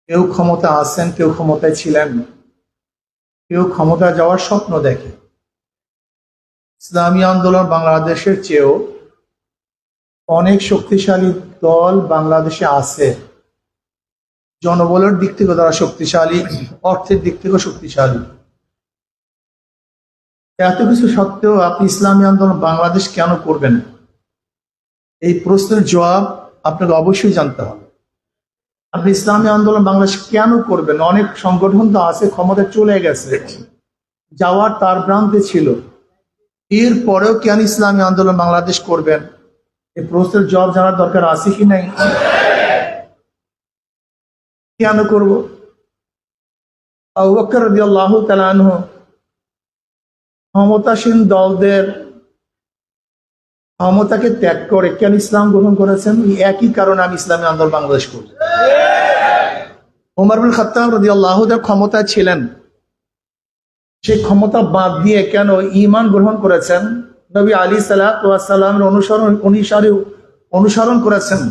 কেউ ক্ষমতা আছেন, কেউ ক্ষমতায় ছিলেন, কেউ ক্ষমতা যাওয়ার স্বপ্ন দেখে। ইসলামী আন্দোলন বাংলাদেশের চেয়েও অনেক শক্তিশালী দল বাংলাদেশে আছে। জনবলের দিক থেকে তারা শক্তিশালী, অর্থের দিক থেকেও শক্তিশালী। এত কিছু সত্ত্বেও আপনি ইসলামী আন্দোলন বাংলাদেশ কেন করবেন? এই প্রশ্নের জবাব আপনাকে অবশ্যই জানতে হবে। আপনি ইসলামী আন্দোলন বাংলাদেশ কেন করবেন? অনেক সংগঠন তো আছে, ক্ষমতা চলে গেছে, যাওয়ার তার প্রান্তে ছিল, এরপরেও কেন ইসলামী আন্দোলন বাংলাদেশ করবেন? এই প্রশ্নের জবাব জানার দরকার আছে কি নাই? কেন করব? আবু বকর রাদিয়াল্লাহু তাআলা আনহু ক্ষমতাসীন দলদের ক্ষমতাকে ত্যাগ করে কেন ইসলাম গ্রহণ করেছেন? একই কারণে আমি ইসলামী আন্দোলন বাংলাদেশ করব। ওমর ইবনে খাত্তাব রাদিয়াল্লাহু তাআলা ক্ষমতায় ছিলেন, সেই ক্ষমতা বাদ দিয়ে কেন ঈমান গ্রহণ করেছেন? নবী আলাইহিস সালাতু ওয়াস সালামের অনুসরণ করেছেন।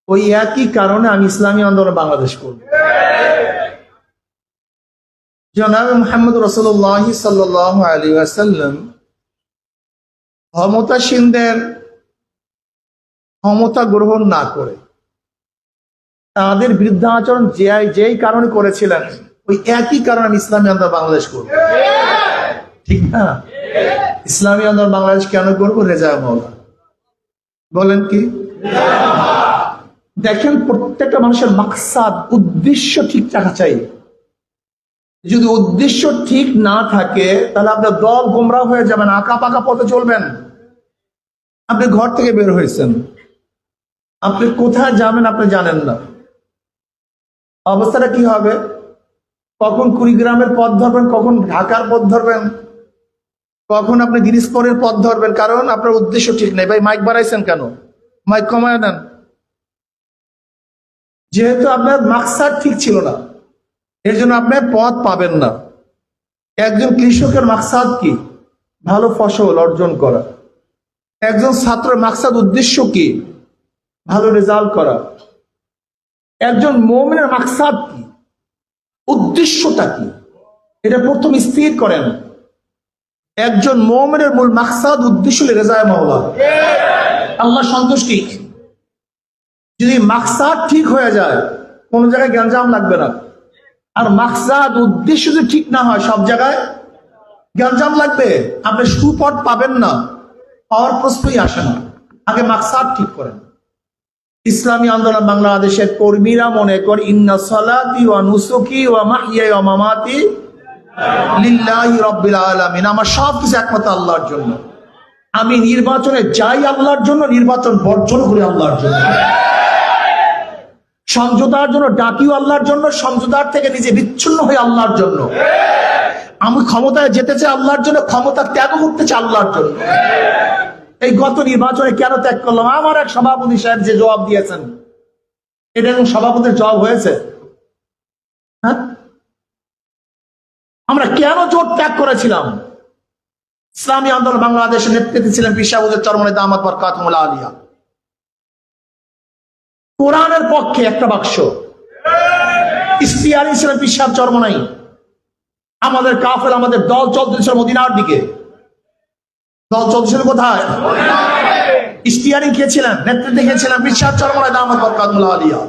ওই একই কারণে আমি ইসলামী আন্দোলন বাংলাদেশ করব। জনাব মুহাম্মদ রাসূলুল্লাহ সাল্লাল্লাহু আলাইহি ওয়াসাল্লাম ক্ষমতাসীনদের ক্ষমতা গ্রহণ না করে তাদের বিরুদ্ধে আচরণ যেই কারণে করেছিলেন, ওই একই কারণে আমি ইসলামী আন্দোলন বাংলাদেশ করব। ঠিক না? ইসলামী আন্দোলন বাংলাদেশ কেন করবো? রেজা মাওলা। বলেন কি? দেখেন, প্রত্যেকটা মানুষের মাকসাদ, উদ্দেশ্য ঠিক থাকা চাই। যদি উদ্দেশ্য ঠিক না থাকে তাহলে আপনার দল গোমরাহ হয়ে যাবেন, আঁকা পাকা পথে চলবেন। আপনি ঘর থেকে বের হয়েছেন, আপনি কোথায় যাবেন আপনি জানেন না, অবস্থাটা কি হবে? কখন কুড়িগ্রামের পথ ধরবেন, কখন ঢাকার পথ ধরবেন, কখন আপনি দিনাজপুরের পথ ধরবেন, কারণ আপনার উদ্দেশ্য ঠিক নেই। ভাই মাইক বাড়াইছেন কেন? মাইক কমায় নেন। যেহেতু আপনার মাকসাদ ঠিক ছিল না, এর জন্য আপনি পথ পাবেন না। একজন কৃষকের মাকসাদ কি? ভালো ফসল অর্জন করা। একজন ছাত্রের মাকসাদ, উদ্দেশ্য কি? ভালো রেজাল্ট করা। একজন মুমিনের মাকসাদ কি? উদ্দেশ্যটা কি? এটা প্রথম স্থির করেন। একজন মুমিনের মূল মাকসাদ, উদ্দেশ্য রেজায়ে মাওলা, আল্লাহ সন্তুষ্টি। যদি মাকসাদ ঠিক হয়ে যায় কোন জায়গায় গ্যাঞ্জাম লাগবে না। আর মাকসাদ, উদ্দেশ্য যদি ঠিক না হয় সব জায়গায় গ্যাঞ্জাম লাগবে, আপনি সুপথ পাবেন না, পাওয়ার প্রশ্নই আসে না। আগে মাকসাদ ঠিক করেন। ইসলামী আন্দোলন বাংলাদেশের কর্মীরা মনে করে ইন্না সালাতি ওয়া নুসুকি ওয়া মাহইয়া ওয়া মামাতি লিল্লাহি রাব্বিল আলামিন, আমার সবকিছু একমাত্র আল্লাহর জন্য। আমি নির্বাচনে যাই আল্লাহর জন্য, নির্বাচন বর্জন করি আল্লাহর জন্য। সমঝোতার জন্য ডাকিও আল্লাহর জন্য, সমঝোতার থেকে নিজে বিচ্ছিন্ন হয়ে আল্লাহর জন্য। আমি ক্ষমতায় যেতে চাই আল্লাহর জন্য, ক্ষমতা ত্যাগ করতে চাই আল্লাহর জন্য। এই গত নির্বাচনে কেন ত্যাগ করলাম? আমার এক সভাপতি সাহেব যে জবাব দিয়েছেন, এটা এবং সভাপতির জবাব হয়েছে? হ্যাঁ, আমরা কেন জোট ত্যাগ করেছিলাম? ইসলামী আন্দোলন বাংলাদেশের নেতৃত্বে ছিলেন পীর সাহেব হুজুর চরমনাই দামাত বরকাতুহুল আলিয়া। কোরআনের পক্ষে একটা বাক্স ইশতিয়ারি ছিলেন পীর সাহেব চরমনাই। আমাদের কাফেলা, আমাদের দল চলতেছিল মদিনার দিকে। দল চলতেছিল কোথায়? ইশতিয়ারি কে ছিলেন? নেতৃত্বে কে ছিলেন? পীর সাহেব চরমনাই দামাত বরকাতুহুল আলিয়া।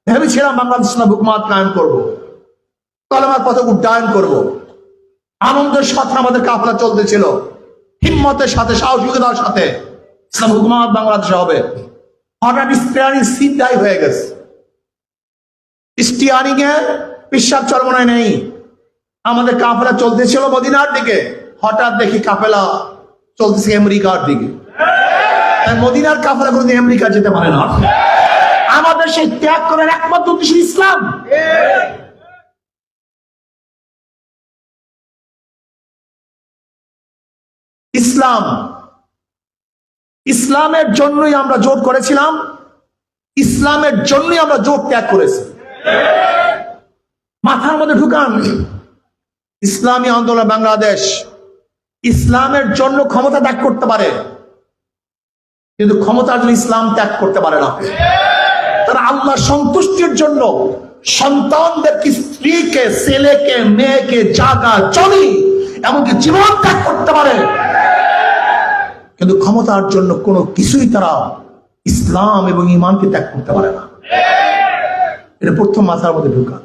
ভেবেছিলাম বাংলাদেশ ইসলাম হুকুমত কায়েম করব, কলেমার পথে উড্ডয়ন করব। আনন্দের সাথে আমাদের কাফেলা চলতেছিল, হিম্মতের সাথে, সাহসিকতার সাথে ইসলাম হুকুমত বাংলাদেশে হবে। হঠাৎ স্টিয়ারিং সিদ্ধাই হয়ে গেছে। স্টিয়ারিং এ পীর সাহেব চরমনাই নেই, আমাদের কাফেলা চলতেছিল মদিনার দিকে। হঠাৎ দেখি কাফেলা চলতেছে আমেরিকার দিকে। মদিনার কাফেলা কোনদিন আমেরিকা যেতে পারে না। আমাদের সেই ত্যাগ করার একমাত্র উদ্দেশ্য ইসলাম। ইসলাম, ইসলামের জন্যই আমরা জোট করেছিলাম, ইসলামের জন্যই আমরা জোট ত্যাগ করেছি। মাথার মধ্যে ঢুকান, ইসলামী আন্দোলন বাংলাদেশ ইসলামের জন্য ক্ষমতা ত্যাগ করতে পারে, কিন্তু ক্ষমতার জন্য ইসলাম ত্যাগ করতে পারে না। তারা আল্লাহ সন্তুষ্টির জন্য সন্তানদেরকে, স্ত্রীকে, ছেলেকে, মেয়েকে, জায়গা জমি এমনকি জীবন ত্যাগ করতে পারে, কিন্তু ক্ষমতার জন্য কোনো কিছুই তারা ইসলাম এবং ঈমানকে ত্যাগ করতে পারে না। এটা প্রথম মাথার মধ্যে ঢোকা।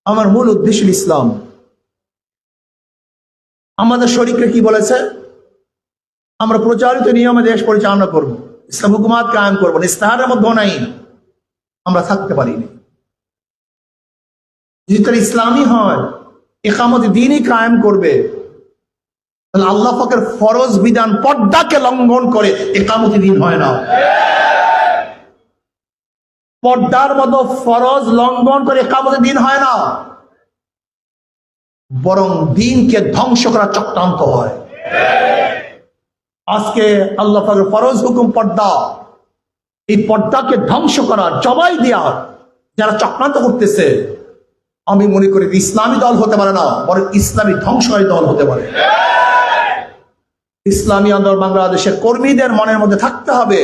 আমার মূল উদ্দেশ্য ইসলাম। আমাদের শরীফে কি বলেছে? আমরা প্রচারিত নিয়মে দেশ পরিচালনা করব, ইসলাম হুকুমাত কায়েম করবো, ইস্তেহারের মধ্যে নাই আমরা থাকতে পারিনি। যদি তারা ইসলামী হয়, ইকামত দ্বীনই কায়েম করবে, তাহলে আল্লাহ পাকের ফরজ বিধান পর্দাকে লঙ্ঘন করে ইকামত দ্বীন হয় না। পর্দার মতো ফরজ লঙ্ঘন করে ইকামত দ্বীন হয় না, বরং দ্বীনকে ধ্বংস করার চক্রান্ত হয়। আজকে আল্লাহ পাকের ফরজ হুকুম পর্দা, এই পর্দাকে ধ্বংস করার, জবাই দেওয়ার যারা চক্রান্ত করতেছে, আমি মনে করি ইসলামী দল হতে পারে না, বরং ইসলামী ধ্বংসকারী দল হতে পারে। ইসলামী আন্দোলন বাংলাদেশের কর্মীদের মনের মধ্যে থাকতে হবে,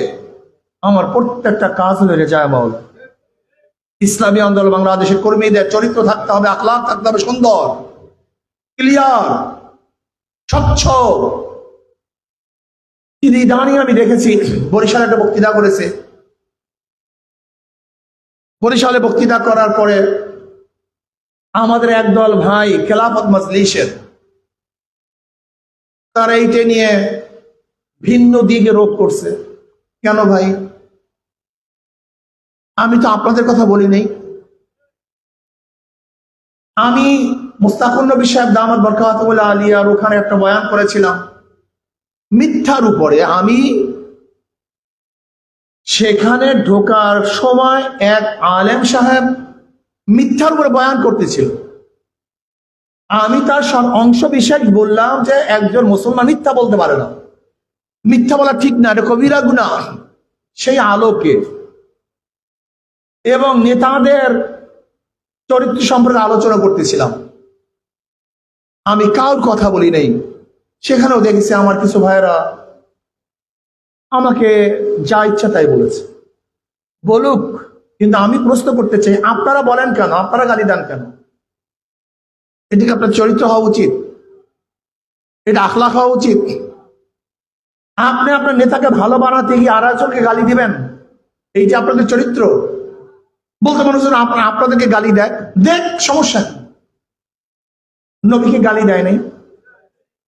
আমার প্রত্যেকটা কাজ হলে রেজায়ে মাওলা। ইসলামী আন্দোলন বাংলাদেশের কর্মীদের চরিত্র থাকতে হবে, আখলাক থাকতে হবে সুন্দর, ক্লিয়ার, স্বচ্ছ। ইদানিং আমি দেখেছি বরিশালে একটা বক্তৃতা করেছে, বরিশালে বক্তৃতা করার পরে আমাদের একদল ভাই খেলাফত মজলিসের, তারা এইটা নিয়ে ভিন্ন দিকে রোপ করছে। কেন ভাই? আমি তো আপনাদের কথা বলি নাই। আমি মুস্তাকুর নবী সাহেব দামাত বরকাতুল্লাহ আলিয়ার ওখানে একটা বয়ান করেছিলাম মিথ্যার উপরে। আমি সেখানে ঢোকার সময় এক আলেম সাহেব মিথ্যার উপরে বয়ান করতেছিল। আমি তার অংশ বিশেষ বললাম যে একজন মুসলমান মিথ্যা বলতে পারে না, মিথ্যা বলা ঠিক না, এটা কবিরা গুনাহ। সেই আলোকে এবং নেতাদের চরিত্র সম্পর্কে আলোচনা করতেছিলাম। আমি কাউর কথা বলি নাই। সেখানেও দেখেছি আমার কিছু ভাইয়েরা আমাকে যা ইচ্ছা তাই বলেছে, বলুক, কিন্তু আমি প্রশ্ন করতে চাই, আপনারা বলেন কেন? আপনারা গালি দেন কেন? এদিকে আপনার চরিত্র হওয়া উচিত, এটা আখলাক হওয়া উচিত। আপনি আপনার নেতাকে ভালো বানাতে গিয়ে আর একজনকে গালি দিবেন, এই যে আপনাদের চরিত্র। বলতে মানুষজন আপনাদেরকে গালি দেয়, দেখ, সমস্যা কি? নবীকে গালি দেয় নাই?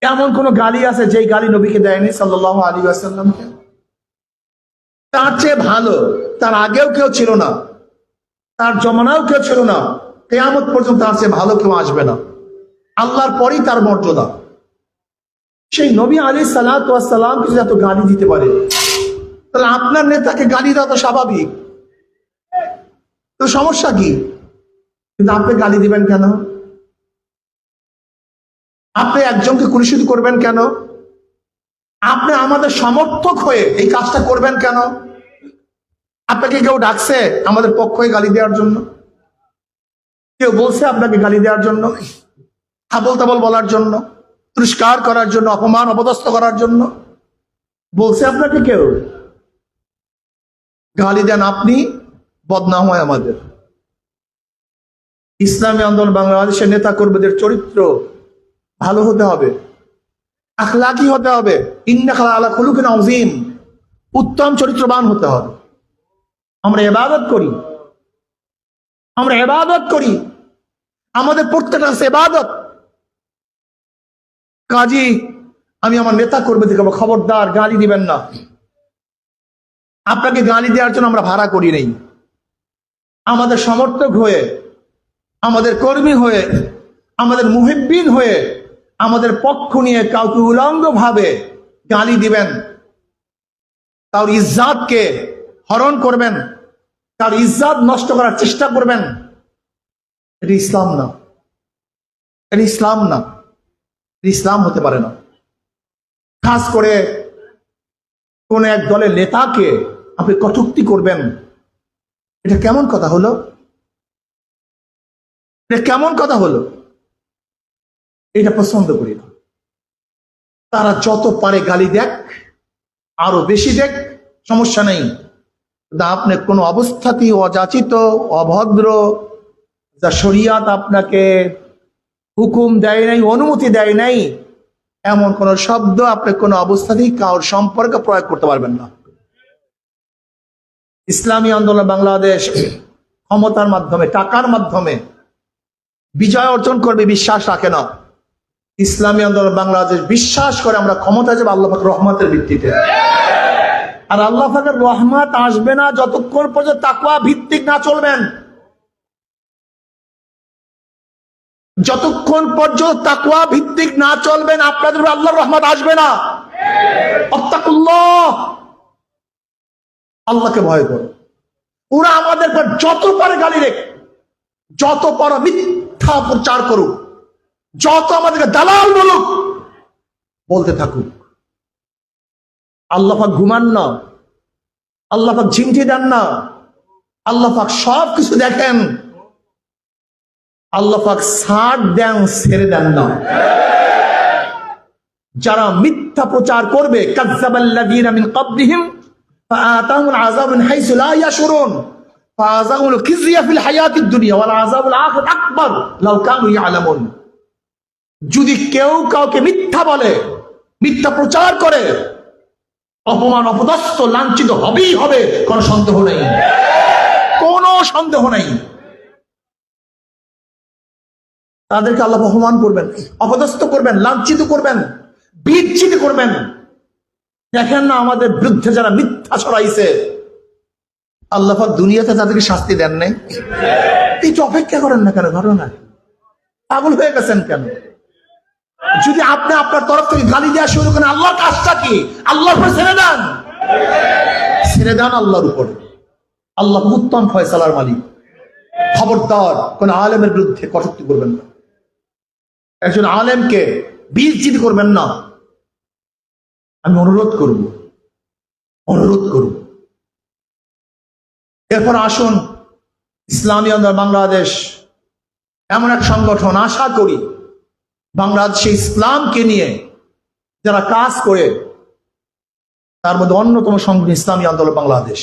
এমন কোন গালি আছে যেই গালি নবীকে দেয়নি সাল্লাল্লাহু আলাইহি ওয়াসাল্লামকে? তার চেয়ে ভালো তার আগেও কেউ ছিল না, তার জমানাও কেউ ছিল না, কিয়ামত পর্যন্ত তার চেয়ে ভালো কেউ আসবে না। আল্লাহর পরই তার মর্যাদা। সেই নবী আলাইহিস সালাতু ওয়াস সালামকে যদি এত গালি দিতে পারে, তাহলে আপনার নেতাকে গালি দেওয়া তো স্বাভাবিক, তো সমস্যা কি? কিন্তু আপনি গালি দিবেন কেন? আপনি একজনকে কুরুশিত করবেন কেন? আপনি আমাদের সমর্থক হয়ে এই কাজটা করবেন কেন? আপনাকে কেউ ডাকছে আমাদের পক্ষ হয়ে গালি দেওয়ার জন্য? কেউ বলছে আপনাকে গালি দেওয়ার জন্য, আবল তাবল বলার জন্য, তিরস্কার করার জন্য, অপমান অপদস্থ করার জন্য বলছে আপনাকে কেউ? গালি দেন আপনি, বদনাম হয় আমাদের। ইসলামী আন্দোলন বাংলাদেশের নেতা কর্মীদের চরিত্র ভালো হতে হবে, আখলাকি হতে হবে, ইন্নাকা আলা খুলুকিন আযীম, উত্তম চরিত্রবান হতে হবে। আমরা ইবাদত করি, আমরা ইবাদত করি, আমাদের প্রত্যেকটা ইবাদত। কাজী আমি আমার নেতা কর্মীদেরকে বলবো, খবরদার গালি দিবেন না। আপনাকে গালি দেওয়ার জন্য আমরা ভাড়া করি নেই। আমাদের সমর্থক হয়ে, আমাদের কর্মী হয়ে, আমাদের মুহিব্বিন হয়ে, আমাদের পক্ষ নিয়ে কাউকে উলঙ্গ ভাবে গালি দিবেন, তার ইজ্জাতকে হরণ করবেন, তার ইজ্জাত নষ্ট করার চেষ্টা করবেন, এটা ইসলাম না, এটা ইসলাম না, ইসলাম হতে পারে না। খাস করে কোন এক দলের নেতাকে আপনি কটূক্তি করবেন, এটা কেমন কথা হলো? এটা কেমন কথা হলো? এটা পছন্দ করি না। তারা যত পারে গালি দেখ, আরো বেশি দেখ, সমস্যা নেই। আপনি কোনো অবস্থাতেই অযাচিত, অভদ্র, যা শরিয়াত আপনাকে হুকুম দেয় নাই, অনুমতি দেয় নাই, এমন কোন শব্দ আপনি কোন অবস্থাতেই কারোর সম্পর্কে প্রয়োগ করতে পারবেন না। ইসলামী আন্দোলন বাংলাদেশ ক্ষমতার মাধ্যমে, টাকার মাধ্যমে বিজয় অর্জন করবে বিশ্বাস রাখে না। ইসলামী আন্দোলন বাংলাদেশ বিশ্বাস করে আমরা ক্ষমতা যাবো আল্লাহ পাকের রহমতের ভিত্তিতে। আর আল্লাহ পাকের রহমত আসবে না যতক্ষণ পর্যন্ত তাকওয়া ভিত্তিক না চলবেন। যতক্ষণ পর্যন্ত তাকওয়া ভিত্তিক না চলবেন আপনাদের উপর আল্লাহর রহমত আসবে না। আত্তাকুল্লাহ, আল্লাহকে ভয় করো। ওরা আমাদের পর যত পারে গালি রেখ, যত পারে মিথ্যা প্রচার করুক, যত আমাদেরকে দালাল বলুক, বলতে থাকুক। আল্লাহ পাক ঘুমান না, আল্লাহ পাক ঝিমঝি দেন না, আল্লাহ পাক সব কিছু দেখেন। আল্লাহ পাক ছাড় দেন, ছেড়ে দেন না। যারা মিথ্যা প্রচার করবে, কাযযাবাল্লাযীনা মিন ক্বাবলিহিম ফাআতাহুমুল আযাবু মিন হাইসু লা ইয়াশউরুন ফাআযাহুমুল খিজয়া ফিল হায়াতিদ দুনিয়া ওয়াল আযাবুল আখিরাতি আকবার লাউ কানু ইয়ালামুন। যদি কেউ কাউকে মিথ্যা বলে, মিথ্যা প্রচার করে, অপমান, অপদস্থ, লাঞ্ছিত হবেই হবে, কোনো সন্দেহ নেই, কোনো সন্দেহ নেই। তাদেরকে আল্লাহ অপমান করবেন, অপদস্থ করবেন, লাঞ্ছিত করবেন, বিচ্ছিন্ন করবেন। দেখেন না আমাদের বিরুদ্ধে যারা মিথ্যা ছড়াইছে, আল্লাহ পাক দুনিয়াতে তাদেরকে শাস্তি দেন নাই? একটু অপেক্ষা করেন না কেন? ঘটনা পাগল হয়ে গেছেন কেন? যদি আপনি আপনার তরফ থেকে গালি দেওয়া শুরু করেন, আল্লাহর কাজটা কি? আল্লাহর উপর ছেড়ে দেন, ছেড়ে দেন আল্লাহর উপরে। আল্লাহ উত্তম ফয়সালার মালিক। খবরদার কোন আলেমের বিরুদ্ধে কটূক্তি করবেন না, একজন আলেমকে বিচ্ছিন্ন করবেন না। আমি অনুরোধ করব, অনুরোধ করব। এরপর আসুন, ইসলামী আন্দোলন বাংলাদেশ এমন এক সংগঠন, আশা করি বাংলাদেশে ইসলামকে নিয়ে যারা কাজ করে তার মধ্যে অন্যতম সংগঠন ইসলামী আন্দোলন বাংলাদেশ।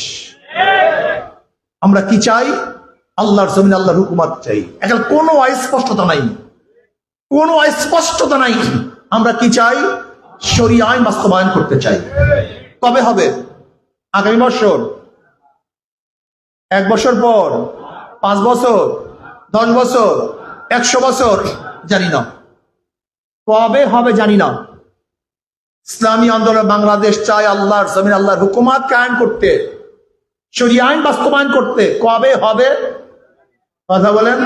আমরা কি চাই? আল্লাহর জমিন আল্লাহর হুকুমত চাই। এখন কোনো অস্পষ্টতা নাই, কোনো অস্পষ্টতা নাই। আমরা কি চাই? শরীয়ত আইন বাস্তবায়ন করতে চাই। কবে হবে? আগামী বছর, 1 বছর পর, 5 বছর, 10 বছর, 100 বছর, জানি না কবে হবে, জানি না। ইসলামী আন্দোলন বাংলাদেশ চায় আল্লাহর জমিন আল্লাহর হুকুমত কায়েম করতে, শরীয়ত আইন বাস্তবায়ন করতে। কবে হবে? কথা বলেন।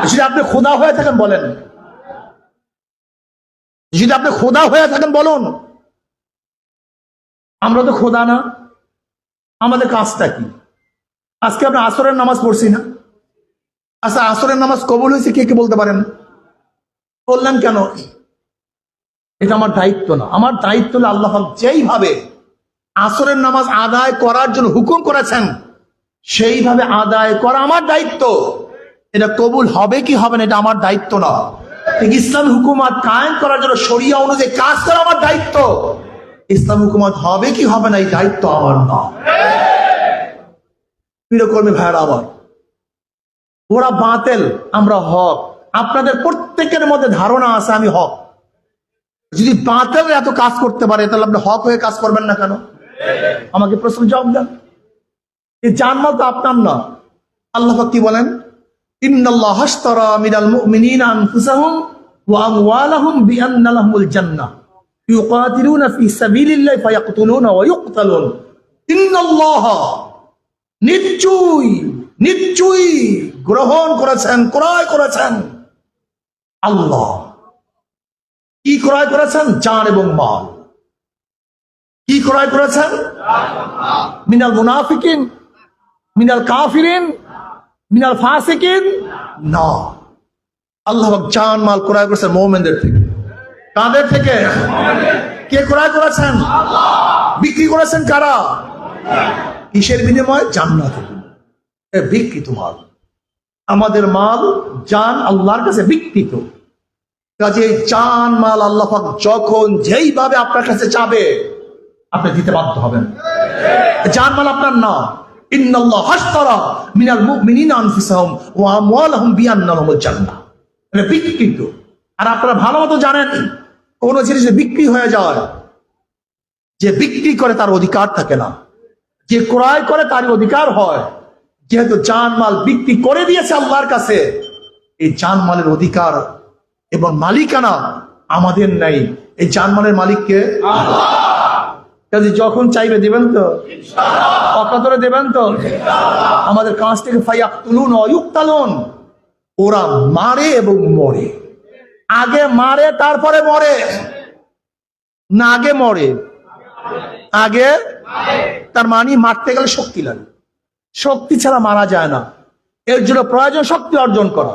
যদি আপনি খোদা হয়ে থাকেন বলেন, যদি আপনি খোদা হয়ে থাকেন বলুন। আমরা তো খোদা না, আমাদের কাজটা কি? আজকে আপনি আসরের নামাজ পড়ছি না? আচ্ছা, আসরের নামাজ কবুল হয়েছে কে কে বলতে পারেন? বললেন কেন? এটা আমার দায়িত্ব না। আমার দায়িত্ব হলো আল্লাহ পাক যেইভাবে আসরের নামাজ আদায় করার জন্য হুকুম করেছেন সেইভাবে আদায় করা আমার দায়িত্ব। এটা কবুল হবে কি হবে না এটা আমার দায়িত্ব না। ইসলাম হুকুমত কায়েম করার জন্য শরিয়া অনুযায়ী কাজ করা আমার দায়িত্ব। ইসলাম হুকুমত হবে কি হবে না এই দায়িত্ব আমার না। প্রিয়কর্মী ভাইরা আমার, ওরা বাতিল, আমরা হক। আপনাদের প্রত্যেকের মধ্যে ধারণা আছে আমি হক। যদি বাতিল এত কাজ করতে পারে তাহলে আপনি হক হয়ে কাজ করবেন না কেন? আমাকে প্রশ্ন জবাব দেন। এই জানমাল তো আপনার না। আল্লাহ পাক কি বলেন? ইন্নাল্লাহ আশতারা মিনাল মুমিনিনা আনফুসাহুম ওয়া আমওয়ালাহুম বিআন্না লাহুমুল জান্নাহ ইউকাতিলুনা ফি সাবিলিল্লাহি ফায়াকতুলুনা ওয়া ইউকতালুন। ইন্নাল্লাহ, নিশ্চয়ই নিশ্চয়ই গ্রহণ করেছেন, ক্রয় করেছেন। আল্লাহ কি ক্রয় করেছেন? জান এবং মাল। কি ক্রয় করেছেন? মিনাল মুনাফিকিন, মিনাল কাফিরিন, মিনাল ফাসিকিন না। আল্লাহ জান মাল ক্রয় করেছেন মুমিনদের থেকে। কাদের থেকে? কে ক্রয় করেছেন? বিক্রি করেছেন কারা? কিসের বিনিময়ে? জান্নাত। বিকৃত মাল। আমাদের মাল জান আল্লাহর কাছে বিকৃত। কাজে জান মাল আল্লাহ পাক যখন যেইভাবে আপনার কাছে চাবে আপনি দিতে বাধ্য হবেন। জান মাল আপনার না। ইন্নাল্লাহ হাশতারা মিনাল মুমিনিনা আনফুসাহুম ওয়া আমওয়ালাহুম বিআন্না লাহুমুল জান্নাহ। এটা বিকৃত। আর আপনারা ভালো মতো জানেন, কোন জিনিস বিক্রি হয়ে যায়, যে বিক্রি করে তার অধিকার থাকে না, যে ক্রয় করে তার অধিকার হয়। যেহেতু জানমাল বিক্রি করে দিয়েছে আল্লাহর কাছে, এই জানমালের অধিকার এবং মালিকানা আমাদের নাই। এই জানমালের মালিককে আল্লাহ। কাজে যখন চাইবে দেবেন তো, অকাতরে দেবেন তো। আমাদের কাছ থেকে ফায়াকতুলুন ওয়া ইউকতালুন, ওরা মারে এবং মরে। আগে মারে তারপরে মরে না, আগে মরে আগে। তার মানে মারতে গেলে শক্তি লাগে, শক্তি ছাড়া মারা যায় না। এর জন্য প্রয়োজন শক্তি অর্জন করা।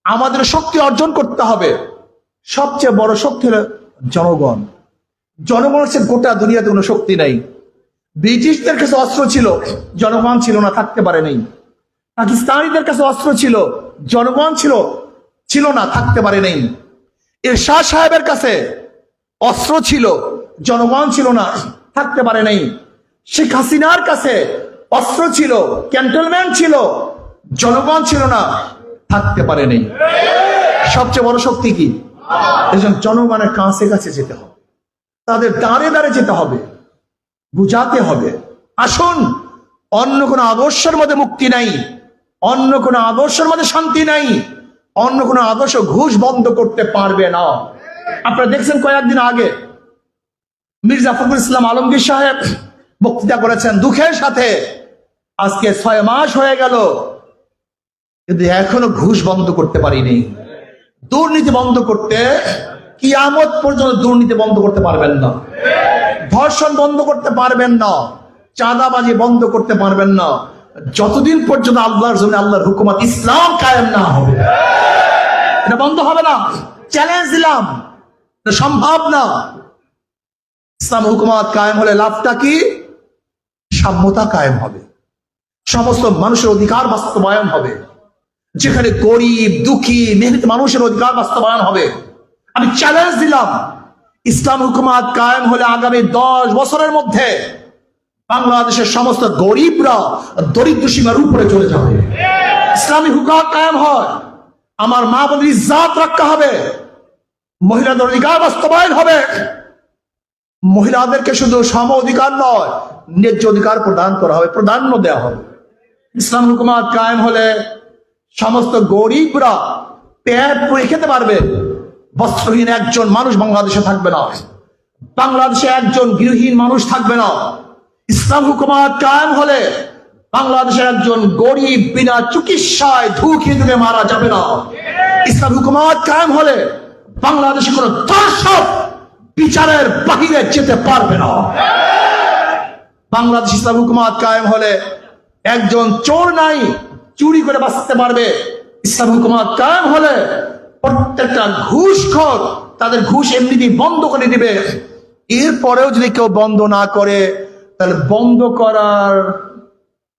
আমাদের শক্তি অর্জন করতে হবে। সবচেয়ে বড় শক্তি হলো জনগণ। জনগণ হচ্ছে গোটা দুনিয়াতে কোনো শক্তি নাই। ব্রিটিশদের কাছে অস্ত্র ছিল, জনগণ ছিল না, থাকতে পারে নাই। পাকিস্তানিদের কাছে অস্ত্র ছিল, জনগণ ছিল না, থাকতে পারে নাই। এরশাদ সাহেবের কাছে অস্ত্র ছিল, জনগণ ছিল না, থাকতে পারে নাই। শেখ হাসিনার কাছে অস্ত্র ছিল, ক্যান্টনমেন্ট ছিল, জনগণ ছিল না, থাকতে পারে নাই। সবচেয়ে বড় শক্তি কি? এজন্য জনগণের কাছে কাছে যেতে হবে, তাদের দাঁড়ে দাঁড়ে যেতে হবে, বুঝাতে হবে। আসুন, অন্য কোনো আদর্শের মধ্যে মুক্তি নাই, অন্য কোনো আদর্শের মধ্যে শান্তি নাই, অন্য কোনো আদর্শ ঘুষ বন্ধ করতে পারবে না। আপনারা দেখছেন কয়েকদিন আগে মির্জা ফখরুল ইসলাম আলমগীর সাহেব বক্তৃতা করেছেন, দুঃখের সাথে আজকে 6 মাস হয়ে গেল, কিন্তু এখনো ঘুষ বন্ধ করতে পারিনি। দুর্নীতি বন্ধ করতে কিয়ামত পর্যন্ত দুর্নীতি বন্ধ করতে পারবেন না, ধর্ষণ বন্ধ করতে পারবেন না, চাঁদাবাজি বন্ধ করতে পারবেন না, যতদিন পর্যন্ত আল্লাহর জমিনে আল্লাহর হুকুমত ইসলাম কায়েম না হবে। এটা বন্ধ হবে না, চ্যালেঞ্জ দিলাম, এটা সম্ভব না। ইসলাম হুকুমত কায়েম হলে লাভটা কি? সাম্যতা কায়েম হবে, সমস্ত মানুষের অধিকার বাস্তবায়ন হবে, যেখানে গরিব দুঃখী মেহনত মানুষের অধিকার বাস্তবায়ন হবে। আমি চ্যালেঞ্জ দিলাম, ইসলাম হুকুমত কায়েম হলে আগামী 10 বছরের মধ্যে বাংলাদেশের সমস্ত গরিবরা দরিদ্র সীমার উপরে চলে যাবে। ইসলামী হুকুমত কায়েম হয়, আমার মা বোনের ইজ্জত রক্ষা হবে, মহিলাদের অধিকার বাস্তবায়ন হবে, মহিলাদেরকে শুধু সম অধিকার নয়, ন্যায্য অধিকার প্রদান করা হবে, প্রাধান্য দেওয়া হবে। ইসলাম হুকুমত কায়েম হলে সমস্ত গরিবরা পেট পুড়ে খেতে পারবে, বস্ত্রহীন একজন মানুষ বাংলাদেশে থাকবে না, বাংলাদেশে একজন গৃহহীন মানুষ থাকবে না। ইসলাম হুকুমত কায়েম হলে বাংলাদেশের একজন গরিব বিনা চিকিৎসায় ধুকে ধুকে মারা যাবে না। ইসলাম হুকুমত কায়েম হলে বাংলাদেশে কোনো দর্শক বিচারের বাহিরে যেতে পারবে না। বাংলাদেশ ইসলাম হুকুমত কায়েম হলে একজন চোর নাই, চুরি করে বাঁচতে পারবে। ইসলাম হুকুমত কায়েম হলে প্রত্যেকটা ঘুষখোর তাদের ঘুষ এমনিতেই বন্ধ করে দিবে। এরপরেও যদি কেউ বন্ধ না করে, তাহলে বন্ধ করার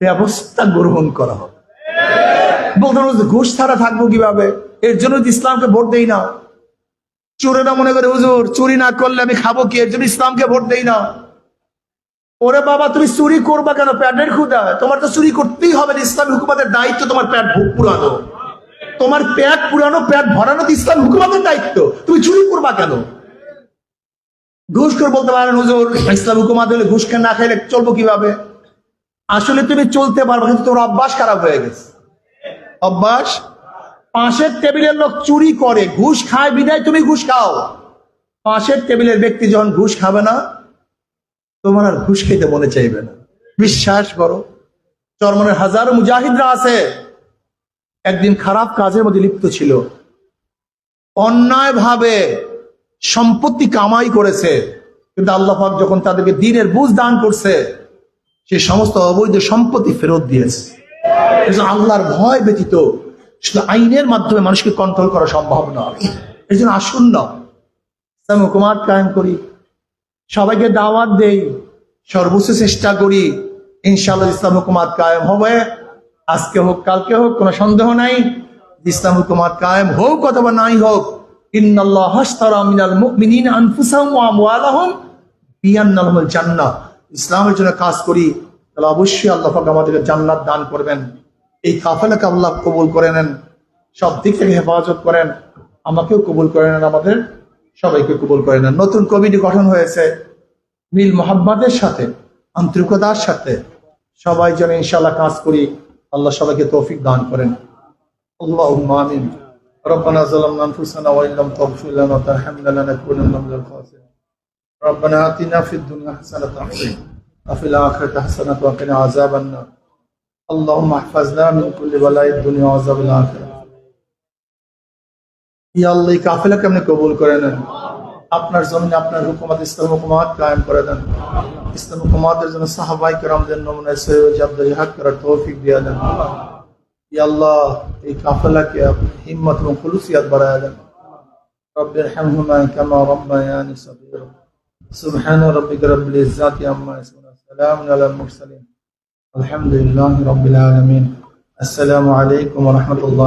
ব্যবস্থা গ্রহণ করা হবে। বলতে ঘুষ ছাড়া থাকবো কিভাবে? এর জন্য ইসলামকে ভোট দেই না। চোরেরা মনে করে হুজুর চুরি না করলে আমি খাবো কি, এর জন্য ইসলামকে ভোট দেই না। ওরে বাবা, তুমি চুরি করবা কেন? পেটের ক্ষুধা, তোমার তো চুরি করতেই হবে। ইসলাম হুকুমতের দায়িত্ব তোমার পেট পুরানো, তোমার পেট পুরানো, পেট ভরানো তো ইসলাম হুকুমতের দায়িত্ব। তুমি চুরি করবা কেন? ঘুষ করে বলতে পারেন হুজুর ইসলাম হুকুমত হলে ঘুষ না খাইলে চলবো কিভাবে? আসলে তুমি চলতে পারবে, কিন্তু তোমার অভ্যাস খারাপ হয়ে গেছে। অভ্যাস, পাশের টেবিলের লোক চুরি করে, ঘুষ খায় বিদায় তুমি ঘুষ খাও। পাশের টেবিলের ব্যক্তি যখন ঘুষ খাবে না, তোমার আর ঘুষ খেতে মনে চাইবে না। বিশ্বাস করো, চরমনের হাজারো মুজাহিদরা আছে, একদিন খারাপ কাজের মধ্যে লিপ্ত ছিল, অন্যায় ভাবে সম্পত্তি কামাই করেছে, কিন্তু আল্লাহ পাক যখন তাদেরকে দ্বীনের বুঝ দান করছে, সে সমস্ত অবৈধ সম্পত্তি ফেরত দিয়েছে। আল্লাহর ভয় ব্যতীত শুধু আইনের মাধ্যমে মানুষকে কন্ট্রোল করা সম্ভব নয়। এই জন্য আসুন না, ইসলাম হুকুমত কায়েম করি, সবাইকে দাওয়াত দেই, সর্বোচ্চ চেষ্টা করি, ইনশাআল্লাহ ইসলাম হুকুমত কায়েম হবে। আজকে হোক কালকে হোক, কোনো সন্দেহ নাই। ইসলাম হুকুমত কায়েম হোক অথবা নাই হোক, ইন্নাল্লাহ হাশতারা মিনাল মুমিনিনা আনফুসাহুম ওয়া আমওয়ালাহুম বিআন্না লাহুমুল জান্নাহ। ইসলামের জন্য কাজ করি, তাহলে অবশ্যই আল্লাহ পাক আমাদেরকে জান্নাত দান করবেন। এই কাফেলাকে আল্লাহ কবুল করে নেন, সব দিক থেকে হেফাজত করেন, আমাকেও কবুল করে নেন, আমাদের সবাইকে কবুল করে নেন। নতুন কমিটি গঠন হয়েছে, মিল মোহাম্মদের সাথে, আন্তরিকতার সাথে সবাই যেন ইনশাআল্লাহ কাজ করি। আল্লাহ সবাইকে তৌফিক দান করেন। আল্লাহুম্মা আমিন। ربنا ظلمنا انفسنا وان لم تغفر لنا وترحمنا لنكونن من الخاسرين ربنا آتنا في الدنيا حسنة وفي الآخرة حسنة وقنا عذاب النار اللهم احفظنا من كل بلاء الدنيا وعذاب الآخرة ইয়া আল্লাহ, এই কাফেলাকে আপনি কবুল করে নেন। আপনার জমিনে আপনার হুকুমত, ইসলাম হুকুমত কায়েম করে দেন। ইসলাম হুকুমতের জন্য সাহাবায়ে কেরামদের নমুনায় সৈয়দ জাদ্দোজাহাদ করার তৌফিক দিয়ে দেন। ইয়া আল্লাহ, এই কাফেলাকে আপনি হিম্মত এবং খুলুসিয়াত বাড়ায় দেন। রব্বি ইরহামহুমা কামা রাব্বায়ানি সগীরা। সুবহান রাব্বিকা রাব্বিল ইজ্জাতি আম্মা ইয়াসিফুন, সালামুন আলাল মুরসালিন, আলহামদুলিল্লাহি রাব্বিল আলামিন। আসসালামু আলাইকুম ওয়া রাহমাতুল্লাহ।